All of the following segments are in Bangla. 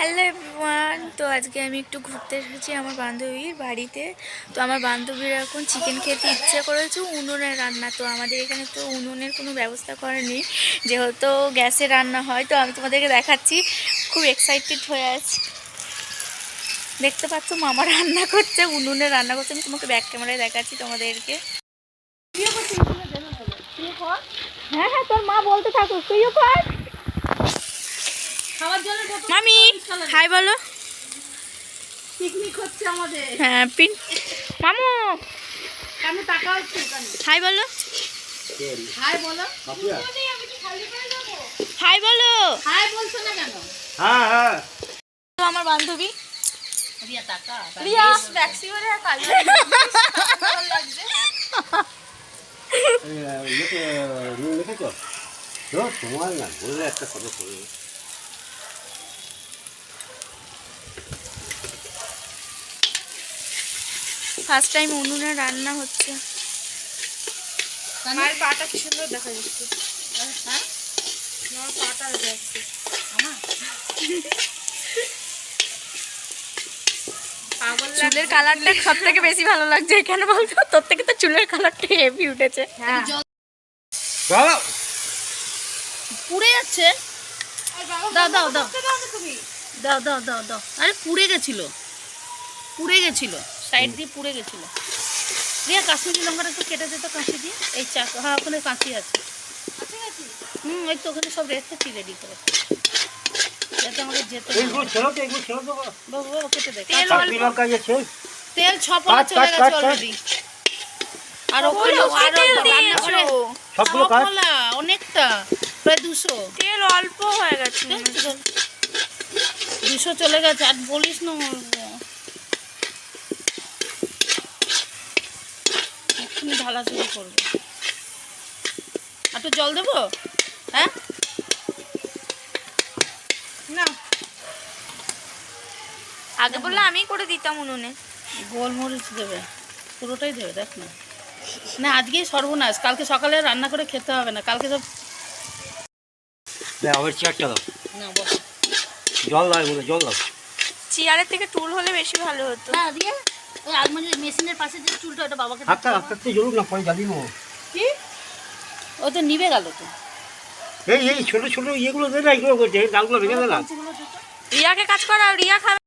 Hello everyone. তো আজকে আমি একটু ঘুরতে এসেছি আমার বান্ধবীর বাড়িতে। তো আমার বান্ধবীর এখন চিকেন খেতে ইচ্ছে করেছে, উনুনে রান্না। তো আমাদের এখানে তো উনুনের কোনো ব্যবস্থা করেনি, যেহেতু গ্যাসে রান্না হয়। তো আমি তোমাদেরকে দেখাচ্ছি, খুব এক্সাইটেড হয়ে আছি। দেখতে পাচ্ছ মামা রান্না করছে, উনুনে রান্না করছে। আমি তোমাকে ব্যাক ক্যামেরায় দেখাচ্ছি তোমাদেরকে। হ্যাঁ হ্যাঁ, তোর মা বলতে থাকো, তুইও কর। মামি হাই বলো। পিকনিক হচ্ছে আমাদের। হ্যাঁ মামু আমি টাকা হচ্ছে হাই বলো। হাই বলো। হাই বলো। হাই বলছো না কেন? হ্যাঁ হ্যাঁ। তো আমার বান্ধবী রিয়া টাকা রিয়া ট্যাক্সি করে কাজে লাগছে। লিখেছো তোমার না বললে একটা কথা বলবে। ফার্স্ট টাইম উনুনে রান্না হচ্ছে। মায়ের পাটা কি সুন্দর দেখা যাচ্ছে। হ্যাঁ আমার পাটা যাচ্ছে আমার চুলের কালারটা সব থেকে বেশি ভালো লাগছে এখানে, বলতো তোর থেকে তো চুলের কালারটা হেভি উঠেছে। হ্যাঁ চলো পুড়ে যাচ্ছে। দাও দাও দাও দাও দাও দাও দাও। আরে পুড়ে গেছিল সাইড দিয়ে পুড়ে গেছিল। রিয়া কাশ্মীরি লঙ্কাটা একটু কেটে দিত কাঁচি দিয়ে। এই চাকু, হ্যাঁ ওখানে কাঁচি আছে। ওই তো ওখানে সব রেখেছি রেডি করে, যাতে আমাদের যেতে এইগুলো ছেড়ো তো, এগুলো ছেড়ো তো বাবু বাবু কেটে দেখ। কাশ্মীরি লঙ্কা আছে। তেল 6 পলা চলে গেছে অলরেডি। আর ওখানে রান্না করে সবগুলো 6 পলা, অনেকটা, প্রায় 200। তেল অল্প হয়ে গেছে। 200 চলে গেছে। আর বলিস না, এক্ষুনি ঢালা শুরু করবো। একটু জল দেবো? হ্যাঁ না, আগে বললে আমি করে দিতাম উনুনে। গোলমরিচ দেবে, পুরোটাই দেবে। দেখ না, না আজকেই সর্বনাশ, কালকে সকালে রান্না করে খেতে হবে না। কালকে সব আবার চেয়ারটা দাও, না বস। জল দাও, এগুলো জল দাও। চেয়ারের থেকে টুল হলে বেশি ভালো হতো। না দিয়ে ওই আলমারির মেশিনের পাশে যে চুলটা, ওটা বাবাকে হাতটা হাতটা জ্বলুক না, পরে জ্বালিয়ে নেবো। কি ও তো নিভে গেল তো। এই ছোটো ছোটো ইয়েগুলো দে না, এগুলো করছে ডালগুলো ভেঙে দে না। রিয়াকে কাজ করা, রিয়া খাবে।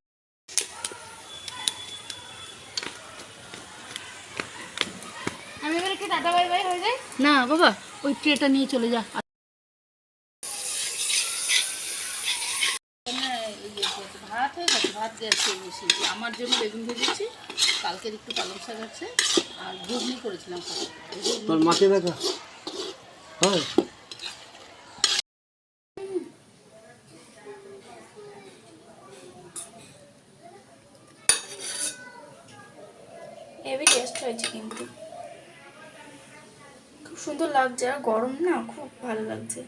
আমি এবারে কি টাটা বাই বাই হয়ে যায় না বাবা, ওই ট্রেটা নিয়ে চলে যা। ভাত হয়ে গেছে, ভাত গেছে বেশি। আমার জন্য বেগুন ভেজেছি, কালকের একটু পালং শাক আছে, আর ঘুগনি করেছিলাম। তোর মাকে দেখা হয়। হেভি টেস্ট হয়েছে, কিন্তু খুব সুন্দর লাগছে। আর গরম না, খুব ভালো লাগছে।